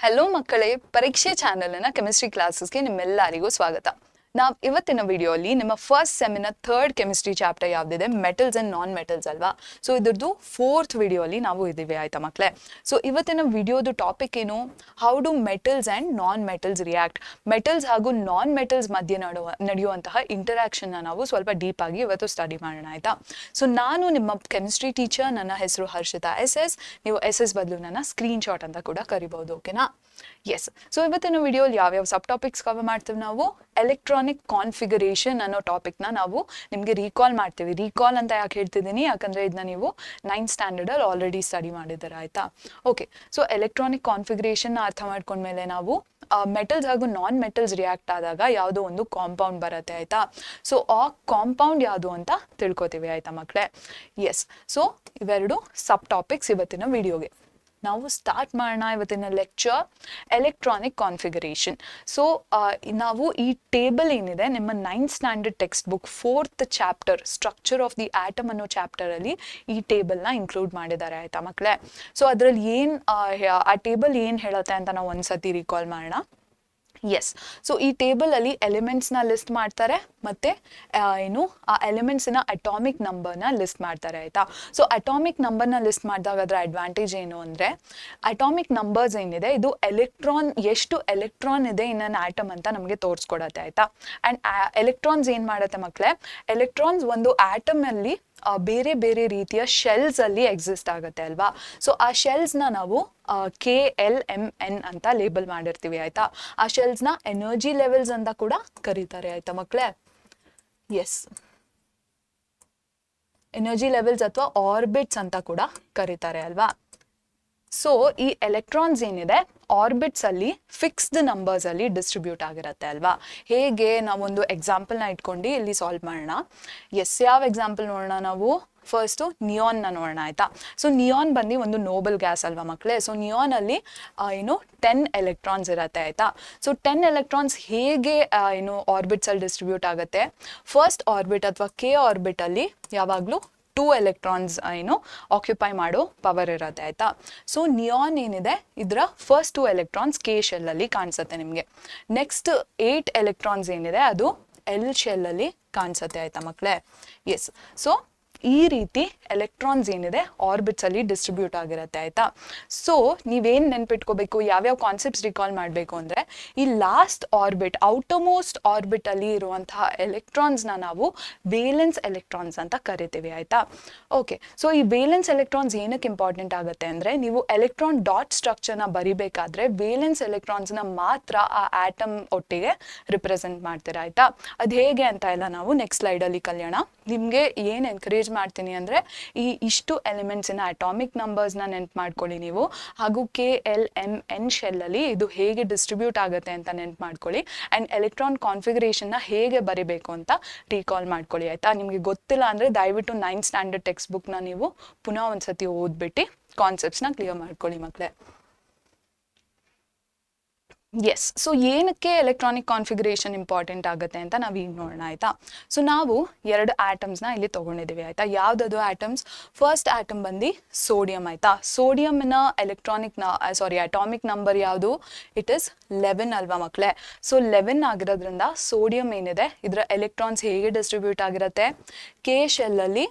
Hello ಮಕ್ಕಳೇ, ಪರೀಕ್ಷೆ ಚಾನೆಲ್ನ ಕೆಮಿಸ್ಟ್ರಿ ಕ್ಲಾಸಸ್ಗೆ ನಿಮ್ಮೆಲ್ಲರಿಗೂ ಸ್ವಾಗತ. ನಾವು ಇವತ್ತಿನ ವಿಡಿಯೋಲಿ ನಿಮ್ಮ ಫಸ್ಟ್ ಸೆಮಿನ ಥರ್ಡ್ ಕೆಮಿಸ್ಟ್ರಿ ಚಾಪ್ಟರ್ ಯಾವ್ದಿದೆ, ಮೆಟಲ್ಸ್ ಅಂಡ್ ನಾನ್ ಮೆಟಲ್ಸ್ ಅಲ್ವಾ. ಸೊ ಇದ್ರದ್ದು ಫೋರ್ತ್ ವಿಡಿಯೋಲಿ ನಾವು ಇದ್ದೀವಿ, ಆಯ್ತಾ ಮಕ್ಕಳೇ. ಸೊ ಇವತ್ತಿನ ವಿಡಿಯೋದು ಟಾಪಿಕ್ ಏನು, how do metals and non metals react. Metals ಹಾಗೂ ನಾನ್ ಮೆಟಲ್ಸ್ ಮಧ್ಯೆ ನಡೆಯುವಂತಹ ಇಂಟರಾಕ್ಷನ್ನ ನಾವು ಸ್ವಲ್ಪ ಡೀಪ್ ಆಗಿ ಇವತ್ತು ಸ್ಟಡಿ ಮಾಡೋಣ, ಆಯ್ತಾ. ಸೊ ನಾನು ನಿಮ್ಮ ಕೆಮಿಸ್ಟ್ರಿ ಟೀಚರ್, ನನ್ನ ಹೆಸರು ಹರ್ಷಿತಾ SS. ನೀವು SS ಬದಲು ನನ್ನ ಸ್ಕ್ರೀನ್ ಶಾಟ್ ಅಂತ ಕೂಡ ಕರಿಬಹುದು, ಓಕೆನಾ. ಎಸ್, ಸೊ ಇವತ್ತಿನ ವಿಡಿಯೋಲಿ ಯಾವ್ಯಾವ ಸಬ್ ಟಾಪಿಕ್ಸ್ ಕವರ್ ಮಾಡ್ತೀವಿ ನಾವು, ಎಲೆಕ್ಟ್ರಾನಿಕ್ ಕಾನ್ಫಿಗರೇಷನ್ ಅನ್ನೋ ಟಾಪಿಕ್ನ ನಾವು ನಿಮಗೆ ರೀಕಾಲ್ ಮಾಡ್ತೀವಿ. ರೀಕಾಲ್ ಅಂತ ಯಾಕೆ ಹೇಳ್ತಿದ್ದೀನಿ, ಯಾಕಂದರೆ ಇದನ್ನ ನೀವು 9th ಸ್ಟ್ಯಾಂಡರ್ಡಲ್ಲಿ ಆಲ್ರೆಡಿ ಸ್ಟಡಿ ಮಾಡಿದ್ದೀರಾ, ಆಯಿತಾ. ಓಕೆ, ಸೊ ಎಲೆಕ್ಟ್ರಾನಿಕ್ ಕಾನ್ಫಿಗರೇಷನ್ನ ಅರ್ಥ ಮಾಡ್ಕೊಂಡ್ಮೇಲೆ ನಾವು ಮೆಟಲ್ಸ್ ಹಾಗೂ ನಾನ್ ಮೆಟಲ್ಸ್ ರಿಯಾಕ್ಟ್ ಆದಾಗ ಯಾವುದೋ ಒಂದು ಕಾಂಪೌಂಡ್ ಬರುತ್ತೆ, ಆಯಿತಾ. ಸೊ ಆ ಕಾಂಪೌಂಡ್ ಯಾವುದು ಅಂತ ತಿಳ್ಕೊತೀವಿ, ಆಯಿತಾ ಮಕ್ಕಳೇ. ಎಸ್, ಸೊ ಇವೆರಡು ಸಬ್ ಟಾಪಿಕ್ಸ್ ಇವತ್ತಿನ ವಿಡಿಯೋಗೆ. ನಾವು ಸ್ಟಾರ್ಟ್ ಮಾಡೋಣ ಇವತ್ತಿನ ಲೆಕ್ಚರ್, ಎಲೆಕ್ಟ್ರಾನಿಕ್ ಕಾನ್ಫಿಗರೇಷನ್. ಸೊ ನಾವು ಈ ಟೇಬಲ್ ಏನಿದೆ ನಿಮ್ಮ 9th standard text book 4th chapter structure of the atom ಅನ್ನೋ ಚಾಪ್ಟರಲ್ಲಿ ಈ ಟೇಬಲ್ನ ಇನ್ಕ್ಲೂಡ್ ಮಾಡಿದ್ದಾರೆ, ಆಯಿತಾ ಮಕ್ಕಳೇ. ಸೊ ಅದರಲ್ಲಿ ಏನು ಆ ಟೇಬಲ್ ಏನು ಹೇಳುತ್ತೆ ಅಂತ ನಾವು ಒಂದ್ಸತಿ ರೀಕಾಲ್ ಮಾಡೋಣ. ಎಸ್, ಸೊ ಈ ಟೇಬಲಲ್ಲಿ ಎಲಿಮೆಂಟ್ಸ್ನ ಲಿಸ್ಟ್ ಮಾಡ್ತಾರೆ ಮತ್ತು ಏನು ಆ ಎಲಿಮೆಂಟ್ಸಿನ ಅಟಾಮಿಕ್ ನಂಬರ್ನ ಲಿಸ್ಟ್ ಮಾಡ್ತಾರೆ, ಆಯಿತಾ. ಸೊ ಅಟಾಮಿಕ್ ನಂಬರ್ನ ಲಿಸ್ಟ್ ಮಾಡಿದಾಗ ಅದರ ಅಡ್ವಾಂಟೇಜ್ ಏನು ಅಂದರೆ, ಅಟಾಮಿಕ್ ನಂಬರ್ಸ್ ಏನಿದೆ ಇದು ಎಷ್ಟು ಎಲೆಕ್ಟ್ರಾನ್ ಇದೆ ಇನ್ನೊಂದು ಆಟಮ್ ಅಂತ ನಮಗೆ ತೋರಿಸ್ಕೊಡತ್ತೆ, ಆಯಿತಾ. ಆ್ಯಂಡ್ ಎಲೆಕ್ಟ್ರಾನ್ಸ್ ಏನು ಮಾಡುತ್ತೆ ಮಕ್ಕಳೇ, ಎಲೆಕ್ಟ್ರಾನ್ಸ್ ಒಂದು ಆಟಮಲ್ಲಿ ಬೇರೆ ಬೇರೆ ರೀತಿಯ ಶೆಲ್ಸಲ್ಲಿ ಎಕ್ಸಿಸ್ಟ್ ಆಗುತ್ತೆ ಅಲ್ವಾ. ಸೊ ಆ ಶೆಲ್ಸ್ನ ನಾವು KLMN ಅಂತ ಲೇಬಲ್ ಮಾಡಿರ್ತೀವಿ, ಆಯಿತಾ. ಆ ಶೆಲ್ಸ್ನ ಎನರ್ಜಿ ಲೆವೆಲ್ಸ್ ಅಂತ ಕೂಡ ಕರೀತಾರೆ, ಆಯಿತಾ ಮಕ್ಕಳೇ. ಎಸ್, ಎನರ್ಜಿ ಲೆವೆಲ್ಸ್ ಅಥವಾ ಆರ್ಬಿಟ್ಸ್ ಅಂತ ಕೂಡ ಕರೀತಾರೆ ಅಲ್ವಾ. ಸೊ ಈ ಎಲೆಕ್ಟ್ರಾನ್ಸ್ ಏನಿದೆ ಆರ್ಬಿಟ್ಸ್ ಅಲ್ಲಿ ಫಿಕ್ಸ್ಡ್ ನಂಬರ್ಸ್ ಅಲ್ಲಿ ಡಿಸ್ಟ್ರಿಬ್ಯೂಟ್ ಆಗಿರುತ್ತೆ ಅಲ್ವಾ. ಹೇಗೆ, ನಾವೊಂದು ಎಕ್ಸಾಂಪಲ್ನ ಇಟ್ಕೊಂಡು ಇಲ್ಲಿ ಸಾಲ್ವ್ ಮಾಡೋಣ. ಎಸ್, ಯಾವ ಎಕ್ಸಾಂಪಲ್ ನೋಡೋಣ ನಾವು, ಫಸ್ಟು ನಿಯಾನ್ನ ನೋಡೋಣ, ಆಯಿತಾ. ಸೊ ನಿಯಾನ್ ಬಂದು ಒಂದು ನೋಬಲ್ ಗ್ಯಾಸ್ ಅಲ್ವಾ ಮಕ್ಕಳೇ. ಸೊ ನಿಯಾನಲ್ಲಿ ಏನು 10 ಎಲೆಕ್ಟ್ರಾನ್ಸ್ ಇರುತ್ತೆ, ಆಯಿತಾ. ಸೊ 10 ಎಲೆಕ್ಟ್ರಾನ್ಸ್ ಹೇಗೆ ಏನು ಆರ್ಬಿಟ್ಸಲ್ಲಿ ಡಿಸ್ಟ್ರಿಬ್ಯೂಟ್ ಆಗುತ್ತೆ, ಫಸ್ಟ್ ಆರ್ಬಿಟ್ ಅಥವಾ K ಆರ್ಬಿಟಲ್ಲಿ ಯಾವಾಗಲೂ 2 ಎಲೆಕ್ಟ್ರಾನ್ಸ್ ಏನು ಆಕ್ಯುಪೈ ಮಾಡೋ ಪವರ್ ಇರುತ್ತೆ, ಆಯಿತಾ. ಸೊ ನಿಯಾನ್ ಏನಿದೆ ಇದರ ಫಸ್ಟ್ 2 ಎಲೆಕ್ಟ್ರಾನ್ಸ್ K ಶೆಲ್ಲಲ್ಲಿ ಕಾಣಿಸುತ್ತೆ ನಿಮಗೆ. ನೆಕ್ಸ್ಟ್ 8 ಎಲೆಕ್ಟ್ರಾನ್ಸ್ ಏನಿದೆ ಅದು L ಶೆಲ್ಲಲ್ಲಿ ಕಾಣಿಸುತ್ತೆ, ಆಯಿತಾ ಮಕ್ಕಳೇ. ಎಸ್, ಸೊ ಈ ರೀತಿ ಎಲೆಕ್ಟ್ರಾನ್ಸ್ ಏನಿದೆ ಆರ್ಬಿಟ್ಸಲ್ಲಿ ಡಿಸ್ಟ್ರಿಬ್ಯೂಟ್ ಆಗಿರುತ್ತೆ, ಆಯಿತಾ. ಸೊ ನೀವೇನು ನೆನ್ಪಿಟ್ಕೋಬೇಕು, ಯಾವ್ಯಾವ ಕಾನ್ಸೆಪ್ಟ್ಸ್ ರಿಕಾಲ್ ಮಾಡಬೇಕು ಅಂದರೆ, ಈ ಲಾಸ್ಟ್ ಆರ್ಬಿಟ್ ಔಟರ್ಮೋಸ್ಟ್ ಆರ್ಬಿಟಲ್ಲಿ ಇರುವಂತಹ ಎಲೆಕ್ಟ್ರಾನ್ಸ್ನ ನಾವು ವೇಲೆನ್ಸ್ ಎಲೆಕ್ಟ್ರಾನ್ಸ್ ಅಂತ ಕರಿತೀವಿ, ಆಯಿತಾ. ಓಕೆ, ಸೊ ಈ ವೇಲೆನ್ಸ್ ಎಲೆಕ್ಟ್ರಾನ್ಸ್ ಏನಕ್ಕೆ ಇಂಪಾರ್ಟೆಂಟ್ ಆಗುತ್ತೆ ಅಂದರೆ, ನೀವು ಎಲೆಕ್ಟ್ರಾನ್ ಡಾಟ್ ಸ್ಟ್ರಕ್ಚರ್ನ ಬರಿಬೇಕಾದ್ರೆ ವೇಲೆನ್ಸ್ ಎಲೆಕ್ಟ್ರಾನ್ಸ್ನ ಮಾತ್ರ ಆ ಆಟಮ್ ಒಟ್ಟಿಗೆ ರಿಪ್ರೆಸೆಂಟ್ ಮಾಡ್ತೀರಾ, ಆಯಿತಾ. ಅದು ಹೇಗೆ ಅಂತ ಎಲ್ಲ ನಾವು ನೆಕ್ಸ್ಟ್ ಸ್ಲೈಡಲ್ಲಿ ಕಲಿಯೋಣ. ನಿಮಗೆ ಏನು ಎನ್ಕರೇಜ್ ಮಾಡ್ತೀನಿ ಅಂದರೆ, ಇಷ್ಟು ಎಲಿಮೆಂಟ್ಸಿನ ಅಟಾಮಿಕ್ ನಂಬರ್ಸ್ನ ನೆನ್ಪು ಮಾಡ್ಕೊಳ್ಳಿ ನೀವು, ಹಾಗೂ KLMN ಶೆಲ್ಲಲ್ಲಿ ಇದು ಹೇಗೆ ಡಿಸ್ಟ್ರಿಬ್ಯೂಟ್ ಆಗುತ್ತೆ ಅಂತ ನೆನ್ಪು ಮಾಡ್ಕೊಳ್ಳಿ. ಆ್ಯಂಡ್ ಎಲೆಕ್ಟ್ರಾನ್ ಕಾನ್ಫಿಗರೇಷನ್ನ ಹೇಗೆ ಬರಿಬೇಕು ಅಂತ ರೀಕಾಲ್ ಮಾಡ್ಕೊಳ್ಳಿ, ಆಯಿತಾ. ನಿಮಗೆ ಗೊತ್ತಿಲ್ಲ ಅಂದರೆ ದಯವಿಟ್ಟು 9th ಸ್ಟ್ಯಾಂಡರ್ಡ್ ಟೆಕ್ಸ್ಟ್ ಬುಕ್ನ ನೀವು ಪುನಃ ಒಂದ್ಸತಿ ಓದ್ಬಿಟ್ಟು ಕಾನ್ಸೆಪ್ಟ್ಸ್ನ ಕ್ಲಿಯರ್ ಮಾಡ್ಕೊಳ್ಳಿ ಮಕ್ಕಳೇ. ಎಸ್, ಸೊ ಏನಕ್ಕೆ ಎಲೆಕ್ಟ್ರಾನಿಕ್ ಕಾನ್ಫಿಗರೇಷನ್ ಇಂಪಾರ್ಟೆಂಟ್ ಆಗುತ್ತೆ ಅಂತ ನಾವು ಈಗ ನೋಡೋಣ, ಆಯಿತಾ. ಸೊ ನಾವು 2 ಆಟಮ್ಸ್ನ ಇಲ್ಲಿ ತೊಗೊಂಡಿದ್ದೀವಿ, ಆಯಿತಾ. ಯಾವುದದು ಆಟಮ್ಸ್, ಫಸ್ಟ್ ಆಟಮ್ ಬಂದು ಸೋಡಿಯಂ, ಆಯಿತಾ. ಸೋಡಿಯಂನ ಅಟಾಮಿಕ್ ನಂಬರ್ ಯಾವುದು, ಇಟ್ ಇಸ್ 11 ಅಲ್ವಾ ಮಕ್ಕಳೇ. ಸೊ 11 ಆಗಿರೋದ್ರಿಂದ ಸೋಡಿಯಂ ಏನಿದೆ ಇದರ ಎಲೆಕ್ಟ್ರಾನ್ಸ್ ಹೇಗೆ ಡಿಸ್ಟ್ರಿಬ್ಯೂಟ್ ಆಗಿರುತ್ತೆ, K ಶೆಲ್ಲಲ್ಲಿ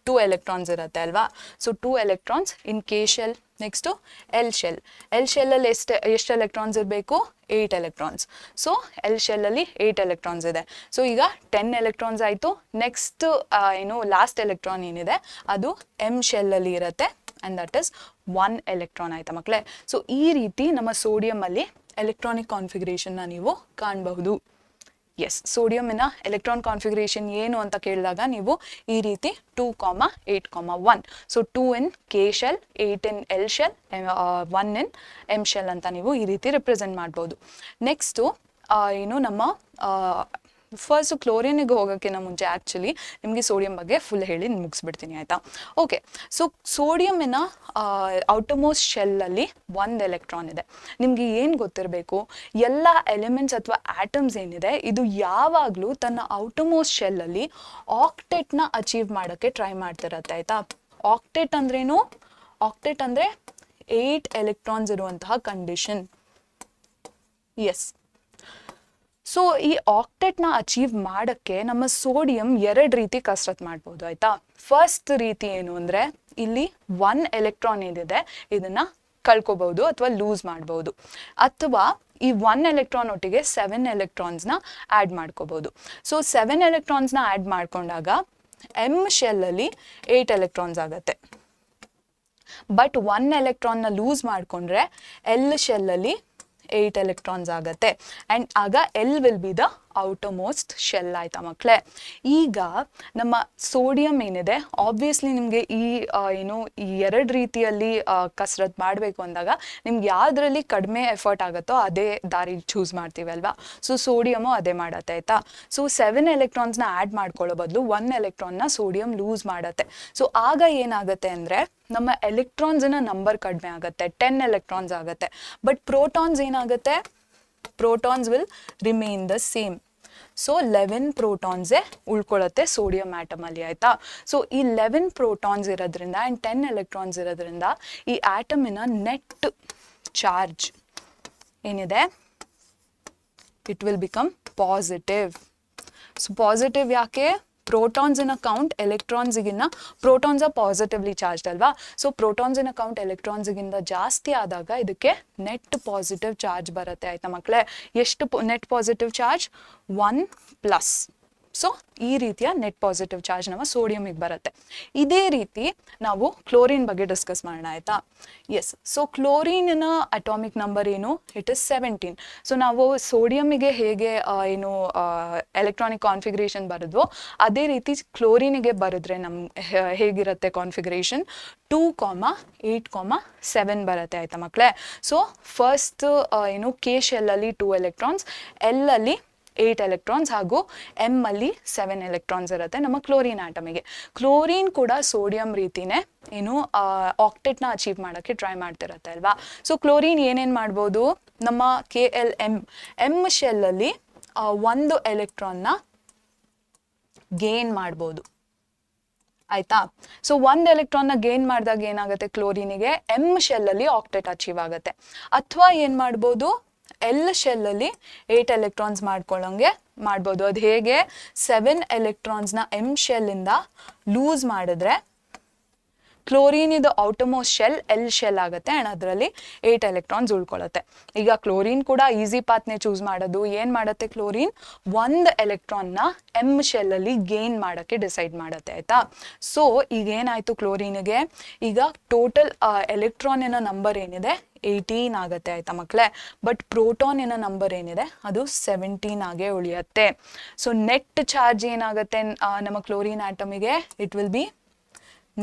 2 ಎಲೆಕ್ಟ್ರಾನ್ಸ್ ಇರುತ್ತೆ ಅಲ್ವಾ. So 2 electrons in K shell. Next L ಶೆಲ್ಲಲ್ಲಿ ಎಷ್ಟು ಎಲೆಕ್ಟ್ರಾನ್ಸ್ ಇರಬೇಕು, 8 ಎಲೆಕ್ಟ್ರಾನ್ಸ್. ಸೊ L ಶೆಲ್ಲಲ್ಲಿ 8 ಎಲೆಕ್ಟ್ರಾನ್ಸ್ ಇದೆ. ಸೊ ಈಗ 10 ಎಲೆಕ್ಟ್ರಾನ್ಸ್ ಆಯಿತು. ನೆಕ್ಸ್ಟ್ ಏನು ಲಾಸ್ಟ್ ಎಲೆಕ್ಟ್ರಾನ್ ಏನಿದೆ ಅದು M ಶೆಲ್ಲಲ್ಲಿ ಇರುತ್ತೆ, ಆ್ಯಂಡ್ ದಟ್ ಇಸ್ 1 ಎಲೆಕ್ಟ್ರಾನ್, ಆಯಿತಾ ಮಕ್ಕಳೇ. ಸೊ ಈ ರೀತಿ ನಮ್ಮ ಸೋಡಿಯಮಲ್ಲಿ ಎಲೆಕ್ಟ್ರಾನಿಕ್ ಕಾನ್ಫಿಗರೇಷನ್ನ ನೀವು ಕಾಣಬಹುದು. ಎಸ್, ಸೋಡಿಯಮಿನ ಎಲೆಕ್ಟ್ರಾನ್ ಕಾನ್ಫಿಗರೇಷನ್ ಏನು ಅಂತ ಕೇಳಿದಾಗ ನೀವು ಈ ರೀತಿ 2,8,1. ಸೊ 2 ಇನ್ K ಶೆಲ್, 8 ಇನ್ L ಶೆಲ್, 1 ಇನ್ M ಶೆಲ್ ಅಂತ ನೀವು ಈ ರೀತಿ ರಿಪ್ರೆಸೆಂಟ್ ಮಾಡ್ಬೋದು. ನೆಕ್ಸ್ಟು ಏನು ನಮ್ಮ ಫಸ್ಟ್ ಕ್ಲೋರಿನಿಗೆ ಹೋಗೋಕ್ಕಿಂತ ಮುಂಚೆ ಆ್ಯಕ್ಚುಲಿ ನಿಮಗೆ ಸೋಡಿಯಂ ಬಗ್ಗೆ ಫುಲ್ ಹೇಳಿ ಮುಗಿಸ್ಬಿಡ್ತೀನಿ, ಆಯಿತಾ. ಓಕೆ, ಸೊ ಸೋಡಿಯಮಿನ ಔಟರ್ಮೋಸ್ಟ್ ಶೆಲ್ಲಲ್ಲಿ 1 ಎಲೆಕ್ಟ್ರಾನ್ ಇದೆ. ನಿಮಗೆ ಏನು ಗೊತ್ತಿರಬೇಕು, ಎಲ್ಲ ಎಲಿಮೆಂಟ್ಸ್ ಅಥವಾ ಆಟಮ್ಸ್ ಏನಿದೆ ಇದು ಯಾವಾಗಲೂ ತನ್ನ ಔಟರ್ಮೋಸ್ಟ್ ಶೆಲ್ಲಲ್ಲಿ ಆಕ್ಟೆಟ್ನ ಅಚೀವ್ ಮಾಡೋಕ್ಕೆ ಟ್ರೈ ಮಾಡ್ತಿರತ್ತೆ, ಆಯಿತಾ. ಆಕ್ಟೆಟ್ ಅಂದ್ರೇನು, ಆಕ್ಟೆಟ್ ಅಂದರೆ 8 ಎಲೆಕ್ಟ್ರಾನ್ಸ್ ಇರುವಂತಹ ಕಂಡೀಷನ್. ಎಸ್. ಸೊ ಈ ಆಕ್ಟೆಟ್ನ ಅಚೀವ್ ಮಾಡೋಕ್ಕೆ ನಮ್ಮ ಸೋಡಿಯಂ 2 ರೀತಿ ಕಸರತ್ತು ಮಾಡ್ಬೋದು ಆಯಿತಾ. ಫಸ್ಟ್ ರೀತಿ ಏನು ಅಂದರೆ ಇಲ್ಲಿ 1 ಎಲೆಕ್ಟ್ರಾನ್ ಏನಿದೆ ಇದನ್ನು ಕಳ್ಕೊಬೋದು ಅಥವಾ ಲೂಸ್ ಮಾಡ್ಬೋದು, ಅಥವಾ ಈ 1 ಎಲೆಕ್ಟ್ರಾನ್ ಒಟ್ಟಿಗೆ 7 ಎಲೆಕ್ಟ್ರಾನ್ಸ್ನ ಆ್ಯಡ್ ಮಾಡ್ಕೋಬೋದು. ಸೊ 7 ಎಲೆಕ್ಟ್ರಾನ್ಸ್ನ ಆ್ಯಡ್ ಮಾಡ್ಕೊಂಡಾಗ ಎಮ್ ಶೆಲ್ಲಲ್ಲಿ 8 ಎಲೆಕ್ಟ್ರಾನ್ಸ್ ಆಗುತ್ತೆ. ಬಟ್ 1 ಎಲೆಕ್ಟ್ರಾನ್ನ ಲೂಸ್ ಮಾಡಿಕೊಂಡ್ರೆ ಎಲ್ ಶೆಲ್ಲಲ್ಲಿ 8 ಎಲೆಕ್ಟ್ರಾನ್ಸ್ ಆಗುತ್ತೆ. ಆ್ಯಂಡ್ ಆಗ L will be the outer most shell ಆಯ್ತಾ ಮಕ್ಕಳೇ. ಈಗ ನಮ್ಮ ಸೋಡಿಯಂ ಏನಿದೆ ಆಬ್ವಿಯಸ್ಲಿ ನಿಮಗೆ ಈ ಈ 2 ರೀತಿಯಲ್ಲಿ ಕಸರತ್ತು ಮಾಡಬೇಕು ಅಂದಾಗ ನಿಮ್ಗೆ ಯಾವುದರಲ್ಲಿ ಕಡಿಮೆ ಎಫರ್ಟ್ ಆಗುತ್ತೋ ಅದೇ ದಾರಿ ಚೂಸ್ ಮಾಡ್ತೀವಿ ಅಲ್ವಾ. ಸೊ ಸೋಡಿಯಮು ಅದೇ ಮಾಡತ್ತೆ ಆಯಿತಾ. ಸೊ 7 ಎಲೆಕ್ಟ್ರಾನ್ಸ್ನ ಆ್ಯಡ್ ಮಾಡ್ಕೊಳ್ಳೋ ಬದಲು 1 ಎಲೆಕ್ಟ್ರಾನ್ನ ಸೋಡಿಯಂ ಲೂಸ್ ಮಾಡತ್ತೆ. ಸೊ ಆಗ ಏನಾಗುತ್ತೆ ಅಂದರೆ ನಮ್ಮ ಎಲೆಕ್ಟ್ರಾನ್ಸಿನ ನಂಬರ್ ಕಡಿಮೆ ಆಗುತ್ತೆ, 10 ಎಲೆಕ್ಟ್ರಾನ್ಸ್ ಆಗುತ್ತೆ. ಬಟ್ ಪ್ರೋಟಾನ್ಸ್ ಏನಾಗುತ್ತೆ, protons will remain the same. So 11 ಪ್ರೋಟಾನ್ಸೇ ಉಳ್ಕೊಳ್ಳುತ್ತೆ ಸೋಡಿಯಂ ಆಟಮಲ್ಲಿ ಆಯಿತಾ. ಸೊ ಈ 11 ಪ್ರೋಟಾನ್ಸ್ ಇರೋದ್ರಿಂದ ಆ್ಯಂಡ್ 10 ಎಲೆಕ್ಟ್ರಾನ್ಸ್ ಇರೋದ್ರಿಂದ ಈ ಆಟಮಿನ ನೆಟ್ ಚಾರ್ಜ್ ಏನಿದೆ it will become positive. So positive ಯಾಕೆ, ಪ್ರೋಟಾನ್ಸಿನ ಕೌಂಟ್ ಎಲೆಕ್ಟ್ರಾನ್ಸಿಗಿನ್ನ, ಪ್ರೋಟಾನ್ಸ್ ಆರ್ ಪಾಸಿಟಿವ್ಲಿ ಚಾರ್ಜ್ಡ್ ಅಲ್ವಾ. ಸೊ ಪ್ರೋಟಾನ್ಸಿನ ಕೌಂಟ್ ಎಲೆಕ್ಟ್ರಾನ್ಸಿಗಿಂತ ಜಾಸ್ತಿ ಆದಾಗ ಇದಕ್ಕೆ ನೆಟ್ ಪಾಸಿಟಿವ್ ಚಾರ್ಜ್ ಬರುತ್ತೆ ಆಯಿತಾ ಮಕ್ಕಳೇ. ಎಷ್ಟು ನೆಟ್ ಪಾಸಿಟಿವ್ ಚಾರ್ಜ್, 1+. ಸೊ ಈ ರೀತಿಯ ನೆಟ್ ಪಾಸಿಟಿವ್ ಚಾರ್ಜ್ ನಮ್ಮ ಸೋಡಿಯಮಿಗೆ ಬರುತ್ತೆ. ಇದೇ ರೀತಿ ನಾವು ಕ್ಲೋರಿನ್ ಬಗ್ಗೆ ಡಿಸ್ಕಸ್ ಮಾಡೋಣ ಆಯಿತಾ. ಎಸ್. ಸೊ ಕ್ಲೋರಿನ್ನ ಅಟಾಮಿಕ್ ನಂಬರ್ ಏನು, ಇಟ್ ಇಸ್ 17. ಸೊ ನಾವು ಸೋಡಿಯಮಿಗೆ ಹೇಗೆ ಎಲೆಕ್ಟ್ರಾನಿಕ್ ಕಾನ್ಫಿಗರೇಷನ್ ಬರೆದ್ವೋ ಅದೇ ರೀತಿ ಕ್ಲೋರಿನಿಗೆ ಬರೆದ್ರೆ ಹೇಗಿರುತ್ತೆ ಕಾನ್ಫಿಗರೇಷನ್, 2,8,7 ಬರುತ್ತೆ ಆಯಿತಾ ಮಕ್ಕಳೇ. ಸೊ ಫಸ್ಟ್ ಕೆ ಶೆಲ್ಲಲ್ಲಿ 2 ಎಲೆಕ್ಟ್ರಾನ್ಸ್, ಎಲ್ಲಲ್ಲಿ 8 ಎಲೆಕ್ಟ್ರಾನ್ಸ್ ಹಾಗೂ ಎಮ್ ಅಲ್ಲಿ 7 ಎಲೆಕ್ಟ್ರಾನ್ಸ್ ಇರುತ್ತೆ ನಮ್ಮ ಕ್ಲೋರಿನ್ ಆಟಮಿಗೆ. ಕ್ಲೋರಿನ್ ಕೂಡ ಸೋಡಿಯಂ ರೀತಿನೇ ಆಕ್ಟೆಟ್ನ ಅಚೀವ್ ಮಾಡೋಕ್ಕೆ ಟ್ರೈ ಮಾಡ್ತಿರತ್ತೆ ಅಲ್ವಾ. ಸೊ ಕ್ಲೋರಿನ್ ಏನೇನು ಮಾಡ್ಬೋದು, ನಮ್ಮ ಎಮ್ ಶೆಲ್ಲಲ್ಲಿ 1 ಎಲೆಕ್ಟ್ರಾನ್ನ ಗೇನ್ ಮಾಡ್ಬೋದು ಆಯಿತಾ. ಸೊ 1 ಎಲೆಕ್ಟ್ರಾನ್ನ ಗೇನ್ ಮಾಡಿದಾಗ ಏನಾಗುತ್ತೆ, ಕ್ಲೋರಿನಿಗೆ ಎಮ್ ಶೆಲ್ಲಲ್ಲಿ ಆಕ್ಟೆಟ್ ಅಚೀವ್ ಆಗುತ್ತೆ. ಅಥವಾ ಏನು ಮಾಡ್ಬೋದು, ಎಲ್ ಶೆಲ್ಲಲ್ಲಿ 8 ಎಲೆಕ್ಟ್ರಾನ್ಸ್ ಮಾಡ್ಕೊಳ್ಳೋಂಗೆ ಮಾಡ್ಬೋದು. ಅದು ಹೇಗೆ, 7 ಎಲೆಕ್ಟ್ರಾನ್ಸ್ನ ಎಮ್ ಶೆಲ್ಲಿಂದ ಲೂಸ್ ಮಾಡಿದ್ರೆ ಕ್ಲೋರಿನ್ ಇದು ಔಟಮೋಸ್ಟ್ ಶೆಲ್ ಎಲ್ ಶೆಲ್ ಆಗುತ್ತೆ ಆ್ಯಂಡ್ ಅದರಲ್ಲಿ 8 ಎಲೆಕ್ಟ್ರಾನ್ಸ್ ಉಳ್ಕೊಳ್ಳುತ್ತೆ. ಈಗ ಕ್ಲೋರಿನ್ ಕೂಡ ಈಸಿ ಪಾತ್ನೇ ಚೂಸ್ ಮಾಡೋದು. ಏನು ಮಾಡುತ್ತೆ ಕ್ಲೋರಿನ್, 1 ಎಲೆಕ್ಟ್ರಾನ್ನ ಎಮ್ ಶೆಲ್ಲಲ್ಲಿ ಗೇನ್ ಮಾಡೋಕ್ಕೆ ಡಿಸೈಡ್ ಮಾಡುತ್ತೆ ಆಯಿತಾ. ಸೊ ಈಗೇನಾಯಿತು ಕ್ಲೋರಿನಿಗೆ, ಈಗ ಟೋಟಲ್ ಎಲೆಕ್ಟ್ರಾನಿನ ನಂಬರ್ ಏನಿದೆ 18 ಆಗುತ್ತೆ ಆಯಿತಾ ಮಕ್ಕಳೇ. ಬಟ್ ಪ್ರೋಟಾನಿನ ನಂಬರ್ ಏನಿದೆ ಅದು 17 ಆಗೇ ಉಳಿಯುತ್ತೆ. ಸೊ ನೆಟ್ ಚಾರ್ಜ್ ಏನಾಗುತ್ತೆ ನಮ್ಮ ಕ್ಲೋರಿನ್ ಆಟಮಿಗೆ, it will be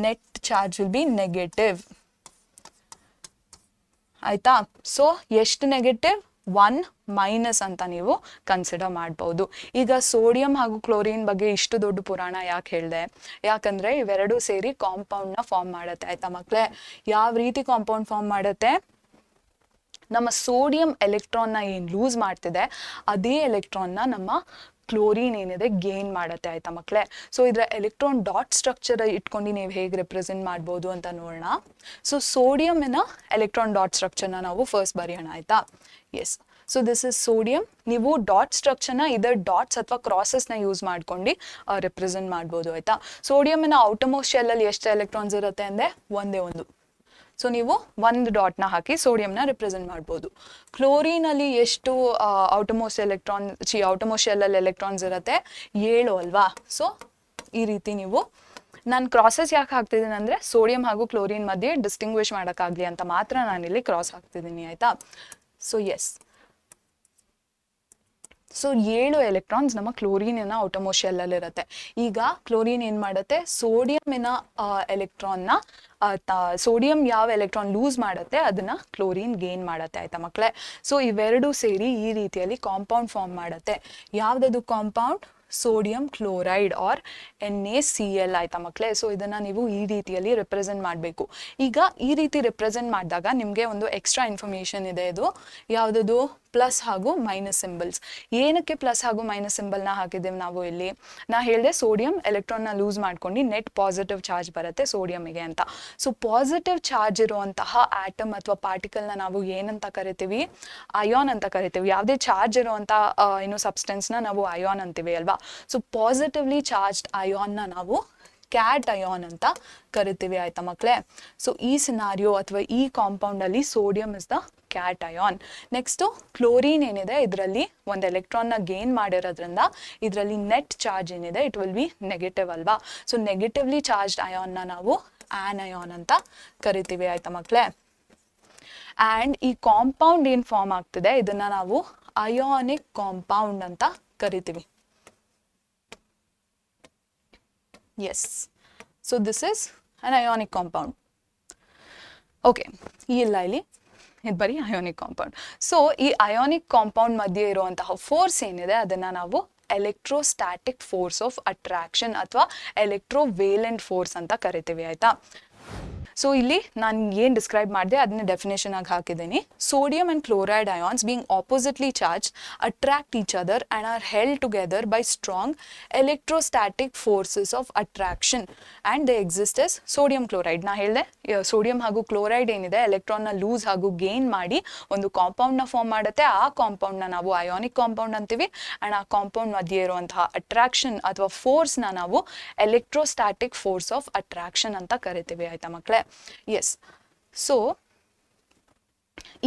net charge will be negative ಆಯ್ತಾ. ಸೊ ಎಷ್ಟು ನೆಗೆಟಿವ್, 1- ಅಂತ ನೀವು ಕನ್ಸಿಡರ್ ಮಾಡ್ಬೋದು. ಈಗ ಸೋಡಿಯಂ ಹಾಗೂ ಕ್ಲೋರಿನ್ ಬಗ್ಗೆ ಇಷ್ಟು ದೊಡ್ಡ ಪುರಾಣ ಯಾಕೆ ಹೇಳಿದೆ, ಯಾಕಂದರೆ ಇವೆರಡೂ ಸೇರಿ ಕಾಂಪೌಂಡ್ನ ಫಾರ್ಮ್ ಮಾಡುತ್ತೆ ಆಯಿತಾ ಮಕ್ಕಳೇ. ಯಾವ ರೀತಿ ಕಾಂಪೌಂಡ್ ಫಾರ್ಮ್ ಮಾಡುತ್ತೆ, ನಮ್ಮ ಸೋಡಿಯಂ ಎಲೆಕ್ಟ್ರಾನ್ನ ಏನು ಲೂಸ್ ಮಾಡ್ತಿದೆ ಅದೇ ಎಲೆಕ್ಟ್ರಾನ್ನ ನಮ್ಮ ಕ್ಲೋರಿನ್ ಏನಿದೆ ಗೇನ್ ಮಾಡುತ್ತೆ ಆಯಿತಾ ಮಕ್ಕಳೇ. ಸೊ ಇದರ ಎಲೆಕ್ಟ್ರಾನ್ ಡಾಟ್ ಸ್ಟ್ರಕ್ಚರ್ ಇಟ್ಕೊಂಡು ನೀವು ಹೇಗೆ ರೆಪ್ರೆಸೆಂಟ್ ಮಾಡ್ಬೋದು ಅಂತ ನೋಡೋಣ. ಸೊ ಸೋಡಿಯಮಿನ ಎಲೆಕ್ಟ್ರಾನ್ ಡಾಟ್ ಸ್ಟ್ರಕ್ಚರ್ನ ನಾವು ಫಸ್ಟ್ ಬರೆಯೋಣ ಆಯಿತಾ. Yes. So this is sodium. ನೀವು ಡಾಟ್ ಸ್ಟ್ರಕ್ಚರ್ನ ಇದರ ಡಾಟ್ಸ್ ಅಥವಾ ಕ್ರಾಸಸ್ನ ಯೂಸ್ ಮಾಡ್ಕೊಂಡು ರೆಪ್ರೆಸೆಂಟ್ ಮಾಡ್ಬೋದು ಆಯಿತಾ. ಸೋಡಿಯಮಿನ ಔಟಮೋಸ್ಟ್ ಶೆಲ್ಲಲ್ಲಿ ಎಷ್ಟು ಎಲೆಕ್ಟ್ರಾನ್ಸ್ ಇರುತ್ತೆ ಅಂದರೆ ಒಂದೇ ಒಂದು. ಸೊ ನೀವು 1 ಡಾಟ್ನ ಹಾಕಿ ಸೋಡಿಯಂನ ರಿಪ್ರೆಸೆಂಟ್ ಮಾಡ್ಬೋದು. ಕ್ಲೋರಿನಲ್ಲಿ ಎಷ್ಟು ಔಟಮೋಸ್ಟ್ ಶೆಲ್ಲಲ್ಲಿ ಎಲೆಕ್ಟ್ರಾನ್ಸ್ ಇರುತ್ತೆ, 7 ಅಲ್ವಾ. ಸೊ ಈ ರೀತಿ ನೀವು, ನಾನು ಕ್ರಾಸಸ್ ಯಾಕೆ ಹಾಕ್ತಿದ್ದೀನಿ ಅಂದರೆ ಸೋಡಿಯಂ ಹಾಗೂ ಕ್ಲೋರಿನ್ ಮಧ್ಯೆ ಡಿಸ್ಟಿಂಗ್ವಿಷ್ ಮಾಡೋಕ್ಕಾಗಲಿ ಅಂತ ಮಾತ್ರ ನಾನಿಲ್ಲಿ ಕ್ರಾಸ್ ಹಾಕ್ತಿದ್ದೀನಿ ಆಯಿತಾ. So S. ಸೊ 7 ಎಲೆಕ್ಟ್ರಾನ್ಸ್ ನಮ್ಮ ಕ್ಲೋರಿನಿನ ಔಟಮೋಸ್ಟ್ ಶೆಲ್ಲಲ್ಲಿರುತ್ತೆ. ಈಗ ಕ್ಲೋರಿನ್ ಏನು ಮಾಡುತ್ತೆ, ಸೋಡಿಯಮಿನ ಎಲೆಕ್ಟ್ರಾನ್ನ ಸೋಡಿಯಂ ಯಾವ ಎಲೆಕ್ಟ್ರಾನ್ ಲೂಸ್ ಮಾಡುತ್ತೆ ಅದನ್ನು ಕ್ಲೋರಿನ್ ಗೇನ್ ಮಾಡುತ್ತೆ ಆಯಿತಾ ಮಕ್ಕಳೇ. ಸೊ ಇವೆರಡೂ ಸೇರಿ ಈ ರೀತಿಯಲ್ಲಿ ಕಾಂಪೌಂಡ್ ಫಾರ್ಮ್ ಮಾಡುತ್ತೆ. ಯಾವುದದು compound, sodium chloride or NaCl ಆಯಿತಾ ಮಕ್ಕಳೇ. ಸೊ ಇದನ್ನು ನೀವು ಈ ರೀತಿಯಲ್ಲಿ ರೆಪ್ರೆಸೆಂಟ್ ಮಾಡಬೇಕು. ಈಗ ಈ ರೀತಿ ರೆಪ್ರೆಸೆಂಟ್ ಮಾಡಿದಾಗ ನಿಮಗೆ ಒಂದು ಎಕ್ಸ್ಟ್ರಾ ಇನ್ಫಾರ್ಮೇಷನ್ ಇದೆ. ಇದು ಯಾವುದದು, ಪ್ಲಸ್ ಹಾಗೂ ಮೈನಸ್ ಸಿಂಬಲ್ಸ್. ಏನಕ್ಕೆ ಪ್ಲಸ್ ಹಾಗೂ ಮೈನಸ್ ಸಿಂಬಲ್ನ ಹಾಕಿದ್ದೇವೆ ನಾವು ಇಲ್ಲಿ? ನಾ ಹೇಳಿದೆ ಸೋಡಿಯಂ ಎಲೆಕ್ಟ್ರಾನ್ನ ಲೂಸ್ ಮಾಡ್ಕೊಂಡು ನೆಟ್ ಪಾಸಿಟಿವ್ ಚಾರ್ಜ್ ಬರುತ್ತೆ ಸೋಡಿಯಂಗೆ ಅಂತ. ಸೊ ಪಾಸಿಟಿವ್ ಚಾರ್ಜ್ ಇರುವಂತಹ ಆಟಮ್ ಅಥವಾ ಪಾರ್ಟಿಕಲ್ನ ನಾವು ಏನಂತ ಕರಿತೀವಿ? ಅಯಾನ್ ಅಂತ ಕರಿತೀವಿ. ಯಾವುದೇ ಚಾರ್ಜ್ ಇರುವಂಥ ಸಬ್ಸ್ಟೆನ್ಸ್ನ ನಾವು ಅಯಾನ್ ಅಂತೀವಿ ಅಲ್ವಾ? ಸೊ ಪಾಸಿಟಿವ್ಲಿ ಚಾರ್ಜ್ಡ್ ಅಯಾನ್ನ ನಾವು ಕ್ಯಾಟ್ ಅಯಾನ್ ಅಂತ ಕರಿತೀವಿ, ಆಯ್ತಾ ಮಕ್ಕಳೇ? ಸೊ ಈ ಸಿನಾರಿಯೋ ಅಥವಾ ಈ ಕಾಂಪೌಂಡಲ್ಲಿ sodium is the cation. Next chlorine ಏನಿದೆ, ಇದರಲ್ಲಿ ಒಂದು ಎಲೆಕ್ಟ್ರಾನ್ನ ಗೇನ್ ಮಾಡಿರೋದ್ರಿಂದ ಇದರಲ್ಲಿ ನೆಟ್ ಚಾರ್ಜ್ ಏನಿದೆ ಇಟ್ ವಿಲ್ ಬಿ ನೆಗೆಟಿವ್ ಅಲ್ವಾ? ಸೊ ನೆಗೆಟಿವ್ಲಿ ಚಾರ್ಜ್ಡ್ ಅಯಾನ್ನ ನಾವು ಆನಯಾನ್ ಅಂತ ಕರಿತೀವಿ, ಆಯ್ತಾ ಮಕ್ಕಳೇ? ಆ್ಯಂಡ್ ಈ ಕಾಂಪೌಂಡ್ ಏನು ಫಾರ್ಮ್ ಆಗ್ತಿದೆ ಇದನ್ನು ನಾವು ಅಯಾನಿಕ್ ಕಾಂಪೌಂಡ್ ಅಂತ ಕರಿತೀವಿ. Yes, so this is an ionic compound. Okay, ಇಲ್ಲ ಇಲ್ಲಿ ಇದು ಬರೀ ಅಯೋನಿಕ್ ಕಾಂಪೌಂಡ್. ಸೊ ಈ ಅಯೋನಿಕ್ ಕಾಂಪೌಂಡ್ ಮಧ್ಯೆ ಇರುವಂತಹ ಫೋರ್ಸ್ ಏನಿದೆ ಅದನ್ನು ನಾವು ಎಲೆಕ್ಟ್ರೋಸ್ಟ್ಯಾಟಿಕ್ ಫೋರ್ಸ್ ಆಫ್ ಅಟ್ರಾಕ್ಷನ್ ಅಥವಾ ಎಲೆಕ್ಟ್ರೋವೇಲೆಂಟ್ ಫೋರ್ಸ್ ಅಂತ ಕರಿತೀವಿ, ಆಯ್ತಾ? ಸೊ ಇಲ್ಲಿ ನಾನು ಏನು ಡಿಸ್ಕ್ರೈಬ್ ಮಾಡಿದೆ ಅದನ್ನ ಡೆಫಿನೇಷನ್ ಆಗಿ ಹಾಕಿದ್ದೀನಿ. Sodium and chloride ions being oppositely charge attract each other and are held together by strong electrostatic forces of attraction and they exist as sodium chloride. ನಾ ಹೇಳಿದೆ ಸೋಡಿಯಂ ಹಾಗೂ ಕ್ಲೋರೈಡ್ ಏನಿದೆ ಎಲೆಕ್ಟ್ರಾನ್ನ ಲೂಸ್ ಹಾಗೂ ಗೇನ್ ಮಾಡಿ ಒಂದು ಕಾಂಪೌಂಡ್ನ ಫಾರ್ಮ್ ಮಾಡುತ್ತೆ. ಆ ಕಾಂಪೌಂಡ್ನ ನಾವು ಅಯಾನಿಕ್ ಕಾಂಪೌಂಡ್ ಅಂತೀವಿ. ಆ್ಯಂಡ್ ಆ ಕಾಂಪೌಂಡ್ ಮಧ್ಯೆ ಇರುವಂತಹ ಅಟ್ರಾಕ್ಷನ್ ಅಥವಾ ಫೋರ್ಸ್ನ ನಾವು ಎಲೆಕ್ಟ್ರೋಸ್ಟ್ಯಾಟಿಕ್ ಫೋರ್ಸ್ ಆಫ್ ಅಟ್ರಾಕ್ಷನ್ ಅಂತ ಕರಿತೀವಿ, ಆಯ್ತಾ ಮಕ್ಕಳೇ? ಎಸ್. ಸೊ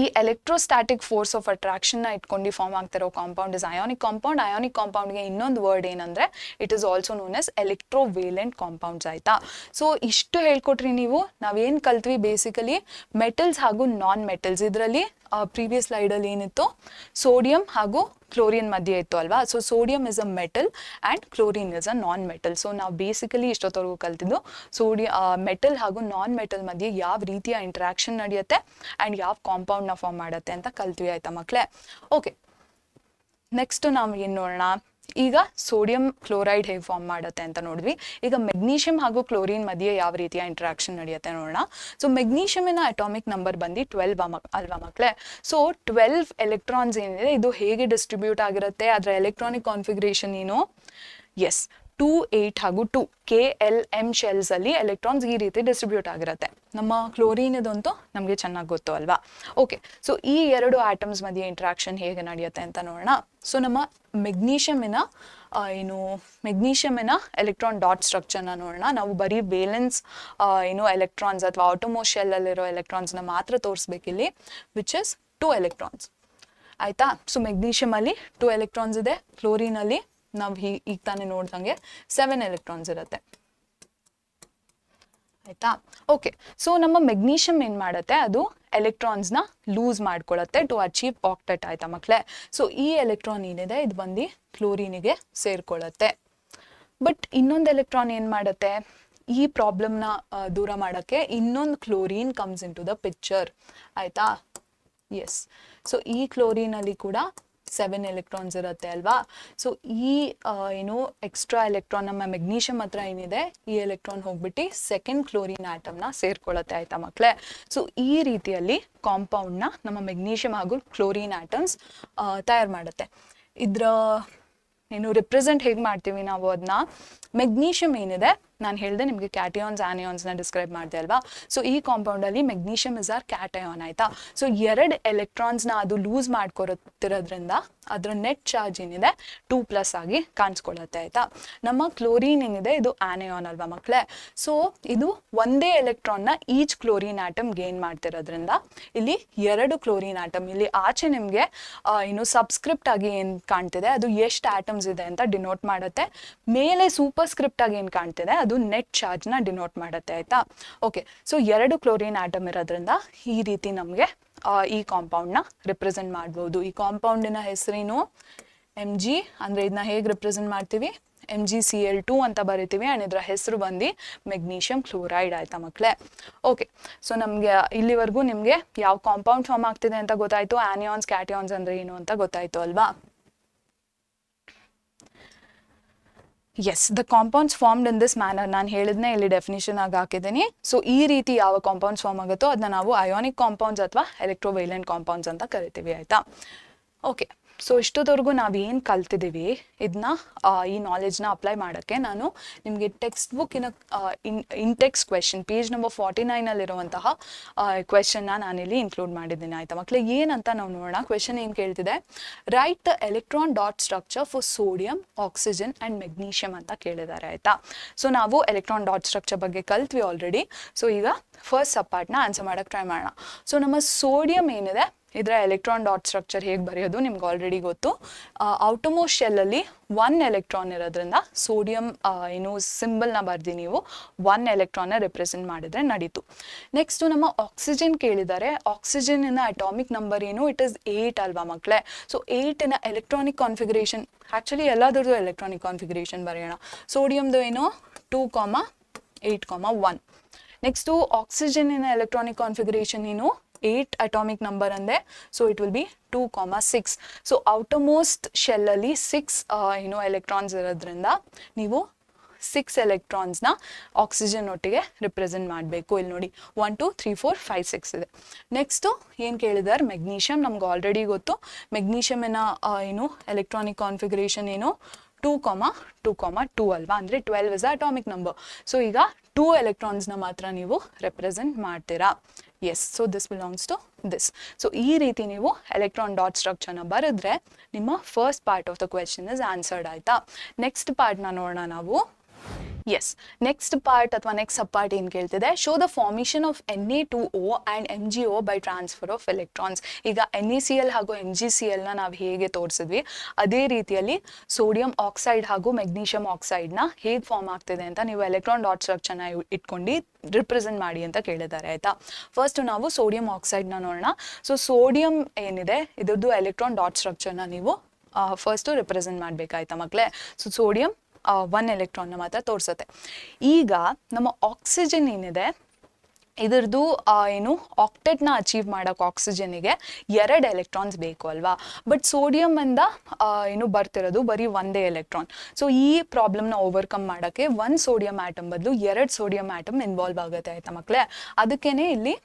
ಈ ಎಲೆಕ್ಟ್ರೋಸ್ಟ್ಯಾಟಿಕ್ ಫೋರ್ಸ್ ಆಫ್ ಅಟ್ರಾಕ್ಷನ್ನ ಇಟ್ಕೊಂಡು ಫಾರ್ಮ್ ಆಗ್ತಿರೋ compound is ionic compound. Ionic ಕಾಂಪೌಂಡ್ಗೆ ಇನ್ನೊಂದು ವರ್ಡ್ ಏನಂದರೆ it is also known as electrovalent compounds, ಆಯಿತಾ? ಸೊ ಇಷ್ಟು ಹೇಳ್ಕೊಟ್ರಿ ನೀವು. ನಾವೇನು ಕಲ್ತ್ವಿ ಬೇಸಿಕಲಿ ಮೆಟಲ್ಸ್ ಹಾಗೂ ನಾನ್ ಮೆಟಲ್ಸ್. ಇದರಲ್ಲಿ ಪ್ರೀವಿಯಸ್ ಸ್ಲೈಡಲ್ಲಿ ಏನಿತ್ತು, ಸೋಡಿಯಂ ಹಾಗೂ ಕ್ಲೋರಿನ್ ಮಧ್ಯೆ ಇತ್ತು ಅಲ್ವಾ? So sodium is a metal and chlorine is a non metal. So ನಾವು ಬೇಸಿಕಲಿ ಇಷ್ಟೊತ್ತವರೆಗೂ ಕಲ್ತಿದ್ದು ಮೆಟಲ್ ಹಾಗೂ ನಾನ್ ಮೆಟಲ್ ಮಧ್ಯೆ ಯಾವ ರೀತಿಯ ಇಂಟ್ರಾಕ್ಷನ್ ನಡೆಯುತ್ತೆ ಆ್ಯಂಡ್ ಯಾವ ಕಾಂಪೌಂಡ್ನ ಫಾರ್ಮ್ ಮಾಡುತ್ತೆ ಅಂತ ಕಲ್ತ್ವಿ, ಆಯ್ತಾ ಮಕ್ಕಳೇ? ಓಕೆ, ನೆಕ್ಸ್ಟು ನಾವು ಏನು ನೋಡೋಣ. ಈಗ ಸೋಡಿಯಂ ಕ್ಲೋರೈಡ್ ಹೇಗೆ ಫಾರ್ಮ್ ಮಾಡುತ್ತೆ ಅಂತ ನೋಡಿದ್ವಿ. ಈಗ ಮೆಗ್ನೀಷಿಯಂ ಹಾಗೂ ಕ್ಲೋರಿನ್ ಮಧ್ಯೆ ಯಾವ ರೀತಿಯ ಇಂಟ್ರಾಕ್ಷನ್ ನಡೆಯುತ್ತೆ ನೋಡೋಣ. ಸೊ ಮೆಗ್ನೀಷಿಯಮಿನ ಅಟಾಮಿಕ್ ನಂಬರ್ ಬಂದು 12 ಅಲ್ವಾ ಮಕ್ಕಳೇ? ಸೊ 12 ಎಲೆಕ್ಟ್ರಾನ್ಸ್ ಏನಿದೆ ಇದು ಹೇಗೆ ಡಿಸ್ಟ್ರಿಬ್ಯೂಟ್ ಆಗಿರುತ್ತೆ, ಅದರ ಎಲೆಕ್ಟ್ರಾನಿಕ್ ಕಾನ್ಫಿಗರೇಷನ್ ಏನು? ಎಸ್, 2, 8 ಹಾಗೂ 2 KLM ಶೆಲ್ಸ್ ಅಲ್ಲಿ ಎಲೆಕ್ಟ್ರಾನ್ಸ್ ಈ ರೀತಿ ಡಿಸ್ಟ್ರಿಬ್ಯೂಟ್ ಆಗಿರುತ್ತೆ. ನಮ್ಮ ಕ್ಲೋರಿನ್ ಇದಂತೂ ನಮಗೆ ಚೆನ್ನಾಗಿ ಗೊತ್ತು ಅಲ್ವಾ? ಓಕೆ, ಸೊ ಈ ಎರಡು ಆಟಮ್ಸ್ ಮಧ್ಯೆ ಇಂಟ್ರಾಕ್ಷನ್ ಹೇಗೆ ನಡೆಯುತ್ತೆ ಅಂತ ನೋಡೋಣ. ಸೊ ನಮ್ಮ ಮೆಗ್ನೀಷಿಯಮಿನ ಎಲೆಕ್ಟ್ರಾನ್ ಡಾಟ್ ಸ್ಟ್ರಕ್ಚರ್ನ ನೋಡೋಣ. ನಾವು ಬರೀ ವೇಲೆನ್ಸ್ ಎಲೆಕ್ಟ್ರಾನ್ಸ್ ಅಥವಾ ಆಟೋಮೋಸ್ಟ್ ಶೆಲ್ಲಲ್ಲಿರೋ ಎಲೆಕ್ಟ್ರಾನ್ಸ್ನ ಮಾತ್ರ ತೋರಿಸ್ಬೇಕಿಲ್ಲಿ, ವಿಚ್ ಇಸ್ 2 ಎಲೆಕ್ಟ್ರಾನ್ಸ್, ಆಯಿತಾ? ಸೊ ಮೆಗ್ನೀಷಿಯಮಲ್ಲಿ 2 ಎಲೆಕ್ಟ್ರಾನ್ಸ್ ಇದೆ. ಕ್ಲೋರಿನಲ್ಲಿ ನಾವು ಈಗ ತಾನೇ ನೋಡ್ದಂಗೆ 7 ಎಲೆಕ್ಟ್ರಾನ್ಸ್ ಇರುತ್ತೆ, ಆಯ್ತಾ? ಓಕೆ, ಸೊ ನಮ್ಮ ಮೆಗ್ನೀಷಿಯಂ ಏನು ಮಾಡುತ್ತೆ, ಅದು ಎಲೆಕ್ಟ್ರಾನ್ಸ್ನ ಲೂಸ್ ಮಾಡ್ಕೊಳ್ಳುತ್ತೆ ಟು ಅಚೀವ್ ಆಕ್ಟೆಟ್, ಆಯ್ತಾ ಮಕ್ಕಳೇ? ಸೊ ಈ ಎಲೆಕ್ಟ್ರಾನ್ ಏನಿದೆ ಇದು ಬಂದು ಕ್ಲೋರಿನಿಗೆ ಸೇರ್ಕೊಳ್ಳುತ್ತೆ. ಬಟ್ ಇನ್ನೊಂದು ಎಲೆಕ್ಟ್ರಾನ್ ಏನು ಮಾಡುತ್ತೆ, ಈ ಪ್ರಾಬ್ಲಮ್ನ ದೂರ ಮಾಡೋಕ್ಕೆ ಇನ್ನೊಂದು chlorine comes into the picture, ಆಯ್ತಾ? ಎಸ್. ಸೊ ಈ ಕ್ಲೋರಿನಲ್ಲಿ ಕೂಡ 7 ಎಲೆಕ್ಟ್ರಾನ್ಸ್ ಇರುತ್ತೆ ಅಲ್ವಾ? ಸೊ ಈ ಎಕ್ಸ್ಟ್ರಾ ಎಲೆಕ್ಟ್ರಾನ್ ನಮ್ಮ ಮೆಗ್ನೀಷಿಯಂ ಹತ್ರ ಏನಿದೆ, ಈ ಎಲೆಕ್ಟ್ರಾನ್ ಹೋಗ್ಬಿಟ್ಟು ಸೆಕೆಂಡ್ ಕ್ಲೋರಿನ್ ಆಟಮ್ನ ಸೇರ್ಕೊಳ್ಳುತ್ತೆ, ಆಯ್ತಾ ಮಕ್ಕಳೇ? ಸೊ ಈ ರೀತಿಯಲ್ಲಿ ಕಾಂಪೌಂಡ್ನ ನಮ್ಮ ಮೆಗ್ನೀಷಿಯಂ ಹಾಗೂ ಕ್ಲೋರಿನ್ ಆಟಮ್ಸ್ ತಯಾರು ಮಾಡುತ್ತೆ. ಇದರ ರಿಪ್ರೆಸೆಂಟ್ ಹೇಗೆ ಮಾಡ್ತೀವಿ ನಾವು ಅದನ್ನ? ಮೆಗ್ನೀಷಿಯಂ ಏನಿದೆ, ನಾನು ಹೇಳಿದೆ ನಿಮಗೆ ಕ್ಯಾಟಿಯಾನ್ಸ್ ಆನಿಯಾನ್ಸ್ನ ಡಿಸ್ಕ್ರೈಬ್ ಮಾಡಿದೆ ಅಲ್ವಾ? ಸೊ ಈ ಕಾಂಪೌಂಡಲ್ಲಿ ಮೆಗ್ನೀಷಿಯಂ ಇಸ್ ಆರ್ ಕ್ಯಾಟಯಾನ್, ಆಯಿತಾ? ಸೊ 2 ಎಲೆಕ್ಟ್ರಾನ್ಸ್ನ ಅದು ಲೂಸ್ ಮಾಡ್ಕೊತಿರೋದ್ರಿಂದ ಅದರ ನೆಟ್ ಚಾರ್ಜ್ ಏನಿದೆ 2+ ಆಗಿ ಕಾಣಿಸ್ಕೊಳ್ಳುತ್ತೆ, ಆಯಿತಾ? ನಮ್ಮ ಕ್ಲೋರಿನ್ ಏನಿದೆ ಇದು ಆನಯಾನ್ ಅಲ್ವಾ ಮಕ್ಕಳೇ? ಸೊ ಇದು ಒಂದೇ ಎಲೆಕ್ಟ್ರಾನ್ನ ಈಚ್ ಕ್ಲೋರಿನ್ ಆಟಮ್ ಗೇನ್ ಮಾಡ್ತಿರೋದ್ರಿಂದ ಇಲ್ಲಿ 2 ಕ್ಲೋರಿನ್ ಆಟಮ್, ಇಲ್ಲಿ ಆಚೆ ನಿಮಗೆ ಸಬ್ಸ್ಕ್ರಿಪ್ಟ್ ಆಗಿ ಏನು ಕಾಣ್ತಿದೆ ಅದು ಎಷ್ಟು ಆಟಮ್ಸ್ ಇದೆ ಅಂತ ಡಿನೋಟ್ ಮಾಡುತ್ತೆ. ಮೇಲೆ ಸೂಪರ್ ಸ್ಕ್ರಿಪ್ಟ್ ಆಗಿ ಏನು ಕಾಣ್ತಿದೆ ಅದು ನೆಟ್ ಚಾರ್ಜ್ನ ಡಿನೋಟ್ ಮಾಡುತ್ತೆ, ಆಯಿತಾ? ಓಕೆ, ಸೊ 2 ಕ್ಲೋರಿನ್ ಆಟಮ್ ಇರೋದ್ರಿಂದ ಈ ರೀತಿ ನಮಗೆ ಈ ಕಾಂಪೌಂಡ್ನ ರಿಪ್ರೆಸೆಂಟ್ ಮಾಡ್ಬೋದು. ಈ ಕಾಂಪೌಂಡಿನ ಹೆಸರೇನು? Mg. ಅಂದರೆ ಇದನ್ನ ಹೇಗೆ ರಿಪ್ರೆಸೆಂಟ್ ಮಾಡ್ತೀವಿ? MgCl2 ಅಂತ ಬರಿತೀವಿ. ಆ್ಯಂಡ್ ಇದರ ಹೆಸರು ಬಂದು ಮೆಗ್ನೀಷಿಯಂ ಕ್ಲೋರೈಡ್, ಆಯಿತಾ ಮಕ್ಕಳೇ? ಓಕೆ, ಸೊ ನಮಗೆ ಇಲ್ಲಿವರೆಗೂ ನಿಮಗೆ ಯಾವ ಕಾಂಪೌಂಡ್ ಫಾರ್ಮ್ ಆಗ್ತಿದೆ ಅಂತ ಗೊತ್ತಾಯಿತು. ಆನಿಯಾನ್ಸ್ ಕ್ಯಾಟಿಯಾನ್ಸ್ ಅಂದರೆ ಏನು ಅಂತ ಗೊತ್ತಾಯಿತು ಅಲ್ವಾ? Yes, the compounds formed in this manner. ನಾನು ಹೇಳಿದ್ನೆ ಇಲ್ಲಿ ಡೆಫಿನೇಷನ್ ಆಗಿ ಹಾಕಿದ್ದೀನಿ. ಸೊ ಈ ರೀತಿ ಯಾವ ಕಾಂಪೌಂಡ್ಸ್ ಫಾರ್ಮ್ ಆಗುತ್ತೋ ಅದನ್ನ ನಾವು ಅಯಾನಿಕ್ ಕಾಂಪೌಂಡ್ಸ್ ಅಥವಾ ಎಲೆಕ್ಟ್ರೋವೇಲೆಂಟ್ ಕಾಂಪೌಂಡ್ಸ್ ಅಂತ ಕರಿತೀವಿ, ಆಯಿತಾ? ಓಕೆ, ಸೊ ಇಷ್ಟೊತ್ತವರೆಗೂ ನಾವೇನು ಕಲ್ತಿದ್ದೀವಿ ಇದನ್ನ ಈ ನಾಲೆಜ್ನ ಅಪ್ಲೈ ಮಾಡೋಕ್ಕೆ ನಾನು ನಿಮಗೆ ಟೆಕ್ಸ್ಟ್ ಬುಕ್ಕಿನ ಇಂಟೆಕ್ಸ್ ಕ್ವೆಶನ್ ಪೇಜ್ ನಂಬರ್ 49 ಕ್ವೆಶನ್ನ ನಾನಿಲ್ಲಿ ಇನ್ಕ್ಲೂಡ್ ಮಾಡಿದ್ದೀನಿ ಆಯಿತಾ ಮಕ್ಕಳೇ. ಏನಂತ ನಾವು ನೋಡೋಣ. ಕ್ವೆಶನ್ ಏನು ಕೇಳ್ತಿದೆ, write the electron dot structure for sodium, oxygen and magnesium ಅಂತ ಕೇಳಿದ್ದಾರೆ ಆಯಿತಾ. ಸೊ ನಾವು ಎಲೆಕ್ಟ್ರಾನ್ ಡಾಟ್ ಸ್ಟ್ರಕ್ಚರ್ ಬಗ್ಗೆ ಕಲ್ತ್ವಿ ಆಲ್ರೆಡಿ. ಸೊ ಈಗ ಫಸ್ಟ್ ಸಬ್ ಪಾರ್ಟ್ನ ಆನ್ಸರ್ ಮಾಡೋಕ್ಕೆ ಟ್ರೈ ಮಾಡೋಣ. ಸೊ ನಮ್ಮ ಸೋಡಿಯಂ ಏನಿದೆ ಇದರ ಎಲೆಕ್ಟ್ರಾನ್ ಡಾಟ್ ಸ್ಟ್ರಕ್ಚರ್ ಹೇಗೆ ಬರೆಯೋದು ನಿಮ್ಗೆ ಆಲ್ರೆಡಿ ಗೊತ್ತು. ಔಟಮೋಸ್ಟ್ ಶೆಲ್ಲಲ್ಲಿ 1 ಎಲೆಕ್ಟ್ರಾನ್ ಇರೋದ್ರಿಂದ ಸೋಡಿಯಂ ಏನು ಸಿಂಬಲ್ನ ಬರ್ದು ನೀವು 1 ಎಲೆಕ್ಟ್ರಾನ್ನ ರೆಪ್ರೆಸೆಂಟ್ ಮಾಡಿದ್ರೆ ನಡೀತು. ನೆಕ್ಸ್ಟು ನಮ್ಮ ಆಕ್ಸಿಜನ್ ಕೇಳಿದ್ದಾರೆ. ಆಕ್ಸಿಜನ್ನ ಅಟಾಮಿಕ್ ನಂಬರ್ ಏನು, ಇಟ್ ಇಸ್ 8 ಅಲ್ವಾ ಮಕ್ಕಳೇ. ಸೊ 8ನ ಎಲೆಕ್ಟ್ರಾನಿಕ್ ಕಾನ್ಫಿಗರೇಷನ್, ಆ್ಯಕ್ಚುಲಿ ಎಲ್ಲದರದ್ದು ಎಲೆಕ್ಟ್ರಾನಿಕ್ ಕಾನ್ಫಿಗರೇಷನ್ ಬರೆಯೋಣ. ಸೋಡಿಯಮ್ದು ಏನು 2,8,1. ನೆಕ್ಸ್ಟು ಆಕ್ಸಿಜನ್ನಿನ ಎಲೆಕ್ಟ್ರಾನಿಕ್ ಕಾನ್ಫಿಗರೇಷನ್ ಏನು 8 ಅಟಾಮಿಕ್ ನಂಬರ್ ಅಂದೆ. So it will be 2,6. So outermost ಶೆಲ್ಲಲ್ಲಿ 6 ಎಲೆಕ್ಟ್ರಾನ್ಸ್ ಇರೋದ್ರಿಂದ ನೀವು 6 ಎಲೆಕ್ಟ್ರಾನ್ಸ್ನ ಆಕ್ಸಿಜನ್ ಒಟ್ಟಿಗೆ ರಿಪ್ರೆಸೆಂಟ್ ಮಾಡಬೇಕು. ಇಲ್ಲಿ ನೋಡಿ 1 2 3 4 5 6 ಇದೆ. ನೆಕ್ಸ್ಟು ಏನು ಕೇಳಿದಾರೆ, ಮೆಗ್ನೀಷಿಯಮ್ ನಮ್ಗೆ ಆಲ್ರೆಡಿ ಗೊತ್ತು. ಮೆಗ್ನೀಷಿಯಮಿನ ಎಲೆಕ್ಟ್ರಾನಿಕ್ ಕಾನ್ಫಿಗರೇಷನ್ ಏನು 2,2,2 ಅಲ್ವಾ, ಅಂದರೆ 12 ಇಸ್ ಅಟಾಮಿಕ್ ನಂಬರ್. ಸೊ ಈಗ 2 ಎಲೆಕ್ಟ್ರಾನ್ಸ್ನ ಮಾತ್ರ ನೀವು ರೆಪ್ರೆಸೆಂಟ್ ಮಾಡ್ತೀರಾ. Yes, so this belongs to this. So ಈ ರೀತಿ ನೀವು ಎಲೆಕ್ಟ್ರಾನ್ ಡಾಟ್ ಸ್ಟ್ರಕ್ಚರ್ನ ಬರೆದ್ರೆ ನಿಮ್ಮ first part of the question is answered ಆಯಿತಾ. ನೆಕ್ಸ್ಟ್ ಪಾರ್ಟ್ನ ನೋಡೋಣ ನಾವು. ಎಸ್, ನೆಕ್ಸ್ಟ್ ಪಾರ್ಟ್ ಅಥವಾ ನೆಕ್ಸ್ಟ್ ಸಬ್ ಪಾರ್ಟ್ ಏನು ಕೇಳ್ತಿದೆ, show the formation of Na2O and MgO by transfer of electrons. ಈಗ NaCl ಹಾಗೂ MgClನ ನಾವು ಹೇಗೆ ತೋರಿಸಿದ್ವಿ ಅದೇ ರೀತಿಯಲ್ಲಿ ಸೋಡಿಯಂ ಆಕ್ಸೈಡ್ ಹಾಗೂ ಮೆಗ್ನೀಷಿಯಂ ಆಕ್ಸೈಡ್ನ ಹೇಗೆ ಫಾರ್ಮ್ ಆಗ್ತಿದೆ ಅಂತ ನೀವು ಎಲೆಕ್ಟ್ರಾನ್ ಡಾಟ್ ಸ್ಟ್ರಕ್ಚರ್ನ ಇಟ್ಕೊಂಡು ರಿಪ್ರೆಸೆಂಟ್ ಮಾಡಿ ಅಂತ ಕೇಳಿದ್ದಾರೆ ಆಯಿತಾ. ಫಸ್ಟ್ ನಾವು ಸೋಡಿಯಂ ಆಕ್ಸೈಡ್ನ ನೋಡೋಣ. ಸೊ ಸೋಡಿಯಂ ಏನಿದೆ ಇದ್ರದ್ದು ಎಲೆಕ್ಟ್ರಾನ್ ಡಾಟ್ ಸ್ಟ್ರಕ್ಚರ್ನ ನೀವು ಫಸ್ಟು ರಿಪ್ರೆಸೆಂಟ್ ಮಾಡಬೇಕಾಯ್ತಾ ಮಕ್ಕಳೇ. ಸೊ ಸೋಡಿಯಂ 1 ಎಲೆಕ್ಟ್ರಾನ್ನ ಮಾತ್ರ ತೋರಿಸುತ್ತೆ. ಈಗ ನಮ್ಮ ಆಕ್ಸಿಜನ್ ಏನಿದೆ ಇದರದ್ದು ಆಕ್ಟೆಟ್ನ ಅಚೀವ್ ಮಾಡೋಕೆ ಆಕ್ಸಿಜನಿಗೆ 2 ಎಲೆಕ್ಟ್ರಾನ್ಸ್ ಬೇಕು ಅಲ್ವಾ. ಬಟ್ ಸೋಡಿಯಮಿಂದ ಬರ್ತಿರೋದು ಬರೀ 1 ಎಲೆಕ್ಟ್ರಾನ್. ಸೊ ಈ ಪ್ರಾಬ್ಲಮ್ನ ಓವರ್ಕಮ್ ಮಾಡೋಕ್ಕೆ 1 ಸೋಡಿಯಂ ಆಟಮ್ ಬದಲು 2 ಸೋಡಿಯಂ ಆಟಮ್ ಇನ್ವಾಲ್ವ್ ಆಗುತ್ತೆ ಆಯಿತಾ ಮಕ್ಕಳೇ. ಅದಕ್ಕೇನೆ ಇಲ್ಲಿ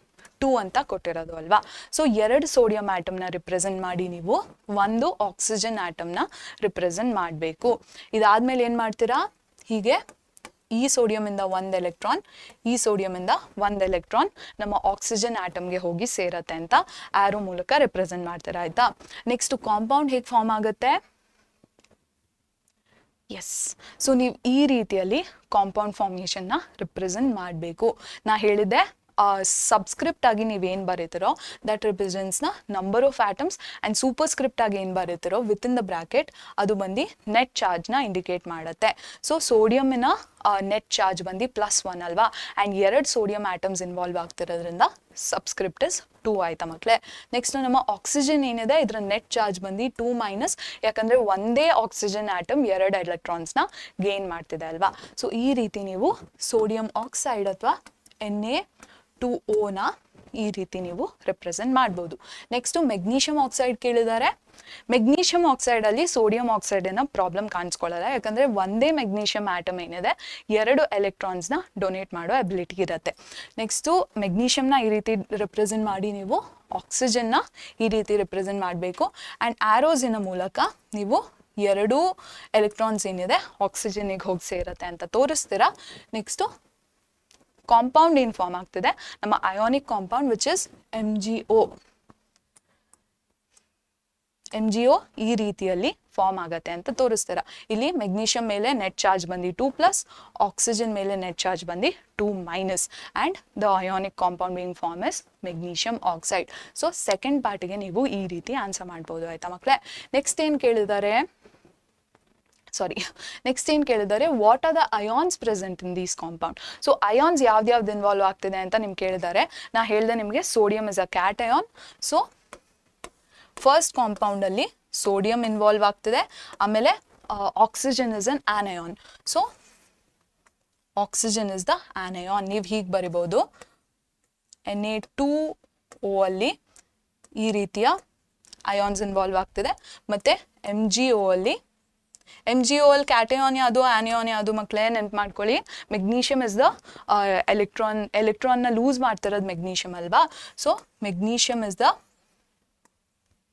2 ಅಂತ ಕೊಟ್ಟಿರೋದು ಅಲ್ವಾ. ಸೊ 2 ಸೋಡಿಯಂ ಆಟಮ್ನ ರಿಪ್ರೆಸೆಂಟ್ ಮಾಡಿ ನೀವು 1 ಆಕ್ಸಿಜನ್ ಆಟಮ್ನ ರಿಪ್ರೆಸೆಂಟ್ ಮಾಡಬೇಕು. ಇದಾದ್ಮೇಲೆ ಏನು ಮಾಡ್ತೀರಾ, ಹೀಗೆ ಈ ಸೋಡಿಯಮಿಂದ 1 ಎಲೆಕ್ಟ್ರಾನ್, ಈ ಸೋಡಿಯಮಿಂದ 1 ಎಲೆಕ್ಟ್ರಾನ್ ನಮ್ಮ ಆಕ್ಸಿಜನ್ ಆಟಮ್ಗೆ ಹೋಗಿ ಸೇರತ್ತೆ ಅಂತ ಆರೋ ಮೂಲಕ ರಿಪ್ರೆಸೆಂಟ್ ಮಾಡ್ತೀರಾ ಆಯಿತಾ. ನೆಕ್ಸ್ಟ್ ಕಾಂಪೌಂಡ್ ಹೇಗೆ ಫಾರ್ಮ್ ಆಗುತ್ತೆ. ಎಸ್, ಸೊ ನೀವು ಈ ರೀತಿಯಲ್ಲಿ ಕಾಂಪೌಂಡ್ ಫಾರ್ಮೇಷನ್ನ ರಿಪ್ರೆಸೆಂಟ್ ಮಾಡಬೇಕು. ನಾ ಹೇಳಿದ್ದೆ ಸಬ್ಸ್ಕ್ರಿಪ್ಟ್ ಆಗಿ ನೀವೇನು ಬರೀತಿರೋ ದಟ್ ರಿಪ್ರೆಸೆಂಟ್ಸ್ ನ number of atoms and super script ಆಗಿ ಏನು ಬರೀತಿರೋ ವಿತ್ ಇನ್ ದ ಬ್ರಾಕೆಟ್ ಅದು ಬಂದು ನೆಟ್ ಚಾರ್ಜ್ನ ಇಂಡಿಕೇಟ್ ಮಾಡುತ್ತೆ. ಸೊ ಸೋಡಿಯಮಿನ ನೆಟ್ ಚಾರ್ಜ್ ಬಂದು +1 ಅಲ್ವಾ, ಆ್ಯಂಡ್ 2 ಸೋಡಿಯಂ ಆಟಮ್ಸ್ ಇನ್ವಾಲ್ವ್ ಆಗ್ತಿರೋದ್ರಿಂದ ಸಬ್ಸ್ಕ್ರಿಪ್ಟ್ ಇಸ್ 2 ಆಯ್ತಾ ಮಕ್ಕಳೇ. ನೆಕ್ಸ್ಟ್ ನಮ್ಮ ಆಕ್ಸಿಜನ್ ಏನಿದೆ ಇದರ ನೆಟ್ ಚಾರ್ಜ್ ಬಂದು 2-, ಯಾಕಂದರೆ ಒಂದೇ ಆಕ್ಸಿಜನ್ ಆಟಮ್ 2 ಎಲೆಕ್ಟ್ರಾನ್ಸ್ನ ಗೇನ್ ಮಾಡ್ತಿದೆ ಅಲ್ವಾ. ಸೊ ಈ ರೀತಿ ನೀವು ಸೋಡಿಯಂ ಆಕ್ಸೈಡ್ ಅಥವಾ Na2Oನ ಈ ರೀತಿ ನೀವು ರೆಪ್ರೆಸೆಂಟ್ ಮಾಡ್ಬೋದು. ನೆಕ್ಸ್ಟು ಮೆಗ್ನೀಷಿಯಂ ಆಕ್ಸೈಡ್ ಕೇಳಿದ್ದಾರೆ. ಮೆಗ್ನೀಷಿಯಂ ಆಕ್ಸೈಡಲ್ಲಿ ಸೋಡಿಯಂ ಆಕ್ಸೈಡಿನ ಪ್ರಾಬ್ಲಮ್ ಕಾಣಿಸ್ಕೊಳ್ಳಲ್ಲ, ಯಾಕಂದರೆ ಒಂದೇ ಮೆಗ್ನೀಷಿಯಂ ಆಟಮ್ ಏನಿದೆ 2 ಎಲೆಕ್ಟ್ರಾನ್ಸ್ನ ಡೊನೇಟ್ ಮಾಡೋ ಅಬಿಲಿಟಿ ಇರುತ್ತೆ. ನೆಕ್ಸ್ಟು ಮೆಗ್ನೀಷಿಯಮ್ನ ಈ ರೀತಿ ರೆಪ್ರೆಸೆಂಟ್ ಮಾಡಿ ನೀವು ಆಕ್ಸಿಜನ್ನ ಈ ರೀತಿ ರೆಪ್ರೆಸೆಂಟ್ ಮಾಡಬೇಕು. ಆ್ಯಂಡ್ ಆ್ಯರೋಸಿನ ಮೂಲಕ ನೀವು 2 ಎಲೆಕ್ಟ್ರಾನ್ಸ್ ಏನಿದೆ ಆಕ್ಸಿಜನ್ನಿಗೆ ಹೋಗಿ ಸೇರುತ್ತೆ ಅಂತ ತೋರಿಸ್ತೀರಾ. ನೆಕ್ಸ್ಟು ಕಾಂಪೌಂಡ್ ಏನು ಫಾರ್ಮ್ ಆಗ್ತಿದೆ, ನಮ್ಮ ionic compound which is MgO ಈ ರೀತಿಯಲ್ಲಿ ಫಾರ್ಮ್ ಆಗತ್ತೆ ಅಂತ ತೋರಿಸ್ತೀರಾ. ಇಲ್ಲಿ ಮೆಗ್ನೀಷಿಯಂ ಮೇಲೆ ನೆಟ್ ಚಾರ್ಜ್ ಬಂದು 2+, ಆಕ್ಸಿಜನ್ ಮೇಲೆ ನೆಟ್ ಚಾರ್ಜ್ ಬಂದು 2- and the ionic compound being formed is magnesium oxide. So second ಪಾರ್ಟಿಗೆ ನೀವು ಈ ರೀತಿ ಆನ್ಸರ್ ಮಾಡ್ಬೋದು ಆಯ್ತಾ ಮಕ್ಕಳೇ. ನೆಕ್ಸ್ಟ್ ಏನು ಕೇಳಿದ್ದಾರೆ, what are the ions present in these compound. So ions ಯಾವ್ದು ಇನ್ವಾಲ್ವ್ ಆಗ್ತಿದೆ ಅಂತ ನಿಮ್ಗೆ ಕೇಳಿದ್ದಾರೆ. ನಾ ಹೇಳಿದೆ ನಿಮಗೆ sodium is a cation. So first ಕಾಂಪೌಂಡಲ್ಲಿ ಸೋಡಿಯಂ ಇನ್ವಾಲ್ವ್ ಆಗ್ತಿದೆ, ಆಮೇಲೆ oxygen is an anion. So oxygen is the anion. ನೀವು ಹೀಗೆ ಬರಿಬೋದು, Na2O ಅಲ್ಲಿ ಈ ರೀತಿಯ ಅಯಾನ್ಸ್ ಇನ್ವಾಲ್ವ್ ಆಗ್ತಿದೆ. ಮತ್ತು MgO ಅಲ್ಲಿ ಕ್ಯಾಟಯಾನ್ ಯಾವುದು ಆನಿಯಾನ್ ಯಾವುದು ಮಕ್ಕಳೇ ನೆನ್ಪು ಮಾಡ್ಕೊಳ್ಳಿ. ಮೆಗ್ನೀಷಿಯಮ್ ಇಸ್ ದ ಎಲೆಕ್ಟ್ರಾನ್ನ ಲೂಸ್ ಮಾಡ್ತಿರೋದು ಮೆಗ್ನೀಷಿಯಮ್ ಅಲ್ವಾ. So magnesium is the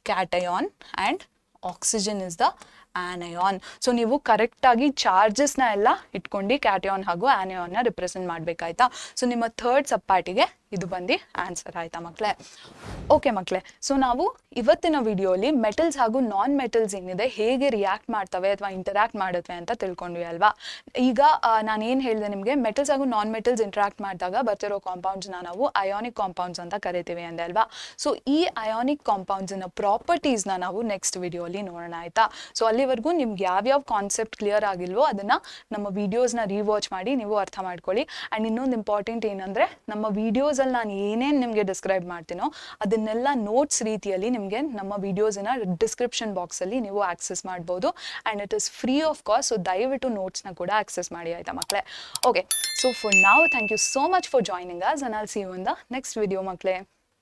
cation and oxygen is the anion. So ನೀವು ಕರೆಕ್ಟಾಗಿ ಚಾರ್ಜಸ್ನ ಎಲ್ಲ ಇಟ್ಕೊಂಡು ಕ್ಯಾಟಯಾನ್ ಹಾಗೂ ಆನಯಾನ್ನ ರಿಪ್ರೆಸೆಂಟ್ ಮಾಡಬೇಕಾಯ್ತಾ. ಸೊ ನಿಮ್ಮ ಥರ್ಡ್ ಸಬ್ಪಾರ್ಟಿಗೆ ಇದು ಬಂದು ಆನ್ಸರ್ ಆಯ್ತಾ ಮಕ್ಕಳೇ. ಓಕೆ ಮಕ್ಕಳೇ, ಸೊ ನಾವು ಇವತ್ತಿನ ವಿಡಿಯೋಲಿ ಮೆಟಲ್ಸ್ ಹಾಗೂ ನಾನ್ ಮೆಟಲ್ಸ್ ಏನಿದೆ ಹೇಗೆ ರಿಯಾಕ್ಟ್ ಮಾಡ್ತವೆ ಅಥವಾ ಇಂಟರಾಕ್ಟ್ ಮಾಡುತ್ತವೆ ಅಂತ ತಿಳ್ಕೊಂಡ್ವಿ ಅಲ್ವಾ. ಈಗ ನಾನು ಏನು ಹೇಳಿದೆ ನಿಮಗೆ, ಮೆಟಲ್ಸ್ ಹಾಗೂ ನಾನ್ ಮೆಟಲ್ಸ್ ಇಂಟರಾಕ್ಟ್ ಮಾಡಿದಾಗ ಬರ್ತಿರೋ ಕಾಂಪೌಂಡ್ಸ್ನ ನಾವು ಅಯಾನಿಕ್ ಕಾಂಪೌಂಡ್ಸ್ ಅಂತ ಕರಿತೀವಿ ಅಂದೆ ಅಲ್ವಾ. ಸೊ ಈ ಅಯಾನಿಕ್ ಕಾಂಪೌಂಡ್ಸಿನ ಪ್ರಾಪರ್ಟೀಸ್ನ ನಾವು ನೆಕ್ಸ್ಟ್ ವಿಡಿಯೋಲಿ ನೋಡೋಣ ಆಯಿತಾ. ಸೊ ಅಲ್ಲಿವರೆಗೂ ನಿಮ್ಗೆ ಯಾವ್ಯಾವ ಕಾನ್ಸೆಪ್ಟ್ ಕ್ಲಿಯರ್ ಆಗಿಲ್ವೋ ಅದನ್ನು ನಮ್ಮ ವೀಡಿಯೋಸ್ನ ರಿವಾಚ್ ಮಾಡಿ ನೀವು ಅರ್ಥ ಮಾಡ್ಕೊಳ್ಳಿ. ಆ್ಯಂಡ್ ಇನ್ನೊಂದು ಇಂಪಾರ್ಟೆಂಟ್ ಏನಂದರೆ, ನಮ್ಮ ವೀಡಿಯೋಸಲ್ಲಿ ನಾನು ಏನೇನು ನಿಮಗೆ ಡಿಸ್ಕ್ರೈಬ್ ಮಾಡ್ತೀನೋ ಅದನ್ನೆಲ್ಲ ನೋಟ್ಸ್ ರೀತಿಯಲ್ಲಿ ನಿಮಗೆ ನಮ್ಮ ವೀಡಿಯೋಸಿನ ಡಿಸ್ಕ್ರಿಪ್ಷನ್ ಬಾಕ್ಸಲ್ಲಿ ನೀವು ಆಕ್ಸೆಸ್ ಮಾಡ್ಬೋದು. And it is free of cost. So ದಯವಿಟ್ಟು ನೋಟ್ಸ್ನ ಕೂಡ ಆಕ್ಸೆಸ್ ಮಾಡಿ ಆಯಿತಾ ಮಕ್ಕಳೇ. ಓಕೆ, ಸೊ ಫಾರ್ ನಾವು thank you so much for joining us, and I'll see you in the next video ಮಕ್ಕಳೇ.